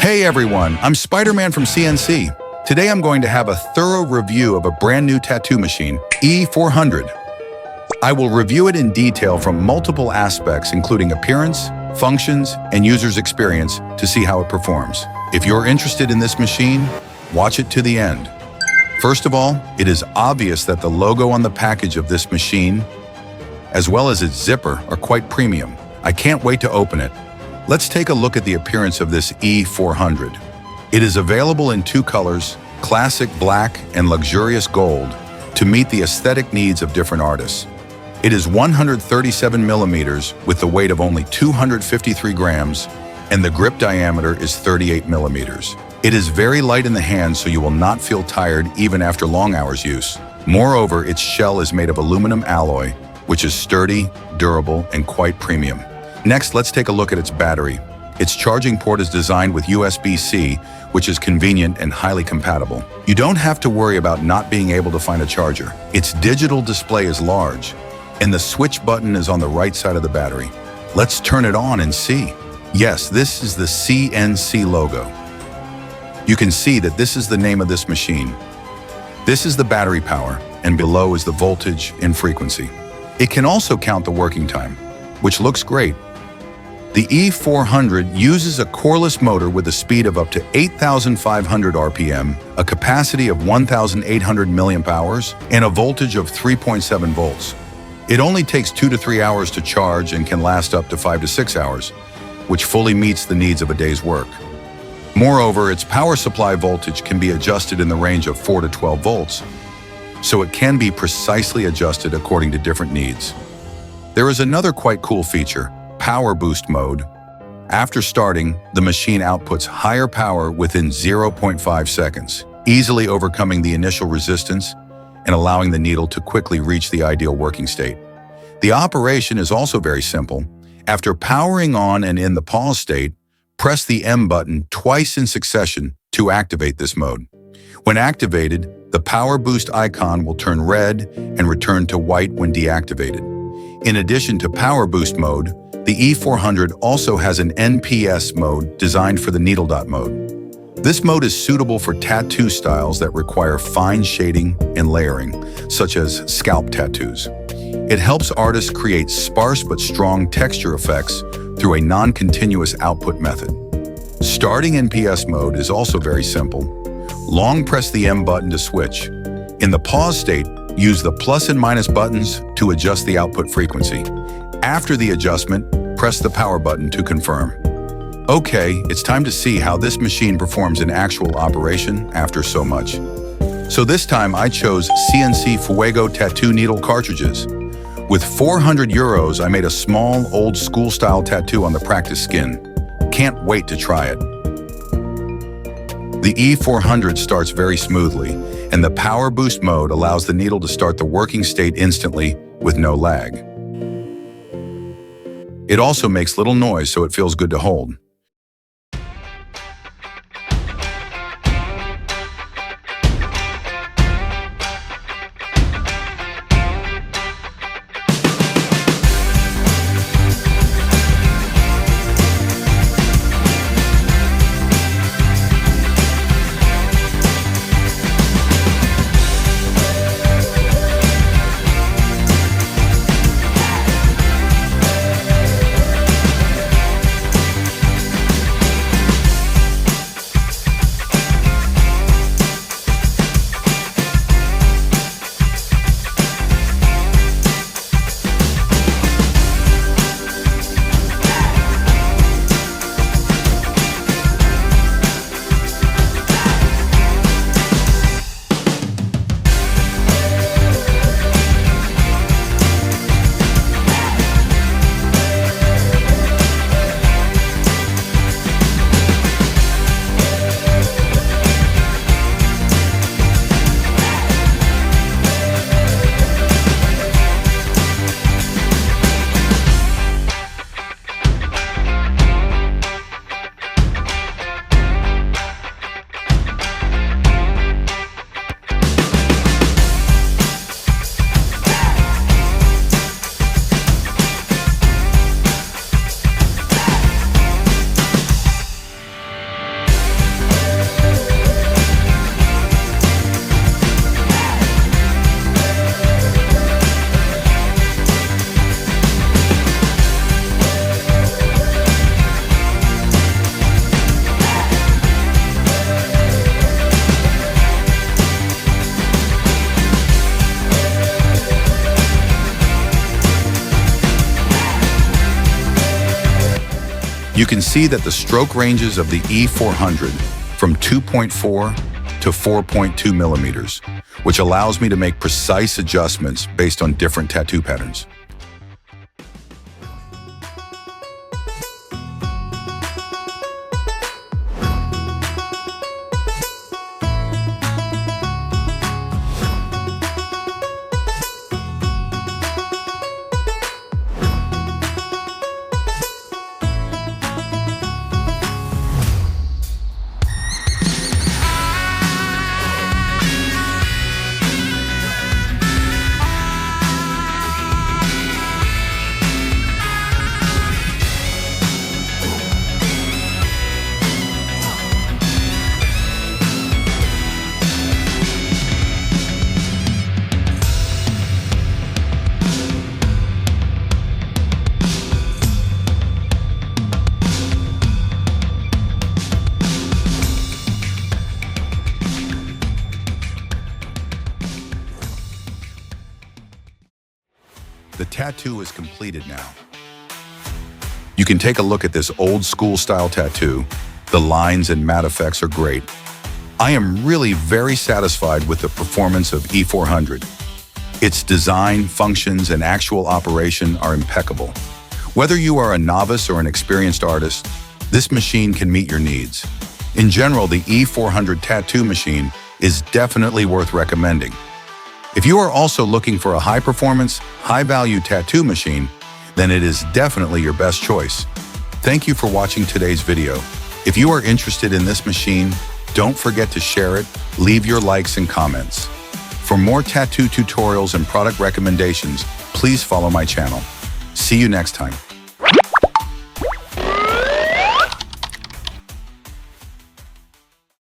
Hey everyone, I'm Spider-Man from CNC. Today I'm going to have a thorough review of a brand new tattoo machine, E400. I will review it in detail from multiple aspects including appearance, functions, and user's experience to see how it performs. If you're interested in this machine, watch it to the end. First of all, it is obvious that the logo on the package of this machine, as well as its zipper, are quite premium. I can't wait to open it. Let's take a look at the appearance of this E400. It is available in two colors, classic black and luxurious gold, to meet the aesthetic needs of different artists. It is 137 millimeters with the weight of only 253 grams, and the grip diameter is 38 millimeters. It is very light in the hand, so you will not feel tired even after long hours use. Moreover, its shell is made of aluminum alloy, which is sturdy, durable, and quite premium. Next, let's take a look at its battery. Its charging port is designed with USB-C, which is convenient and highly compatible. You don't have to worry about not being able to find a charger. Its digital display is large, and the switch button is on the right side of the battery. Let's turn it on and see. Yes, this is the CNC logo. You can see that this is the name of this machine. This is the battery power, and below is the voltage and frequency. It can also count the working time, which looks great. The E400 uses a coreless motor with a speed of up to 8,500 RPM, a capacity of 1,800 milliamp hours, and a voltage of 3.7 volts. It only takes 2 to 3 hours to charge and can last up to 5 to 6 hours, which fully meets the needs of a day's work. Moreover, its power supply voltage can be adjusted in the range of 4 to 12 volts, so it can be precisely adjusted according to different needs. There is another quite cool feature, Power Boost Mode. After starting, the machine outputs higher power within 0.5 seconds, easily overcoming the initial resistance and allowing the needle to quickly reach the ideal working state. The operation is also very simple. After powering on and in the pause state, press the M button twice in succession to activate this mode. When activated, the Power Boost icon will turn red and return to white when deactivated. In addition to Power Boost mode, the E400 also has an NPS mode designed for the needle dot mode. This mode is suitable for tattoo styles that require fine shading and layering, such as scalp tattoos. It helps artists create sparse but strong texture effects through a non-continuous output method. Starting NPS mode is also very simple. Long press the M button to switch. In the pause state, use the plus and minus buttons to adjust the output frequency. After the adjustment, press the power button to confirm. Okay, it's time to see how this machine performs in actual operation after so much. So this time I chose CNC Fuego tattoo needle cartridges. With 400 euros, I made a small, old-school style tattoo on the practice skin. Can't wait to try it. The E400 starts very smoothly, and the Power Boost mode allows the needle to start the working state instantly with no lag. It also makes little noise, so it feels good to hold. You can see that the stroke ranges of the E400 from 2.4 to 4.2 millimeters, which allows me to make precise adjustments based on different tattoo patterns. The tattoo is completed now. You can take a look at this old school style tattoo. The lines and matte effects are great. I am really very satisfied with the performance of E400. Its design, functions, and actual operation are impeccable. Whether you are a novice or an experienced artist, this machine can meet your needs. In general, the E400 tattoo machine is definitely worth recommending. If you are also looking for a high-performance, high-value tattoo machine, then it is definitely your best choice. Thank you for watching today's video. If you are interested in this machine, don't forget to share it, leave your likes and comments. For more tattoo tutorials and product recommendations, please follow my channel. See you next time.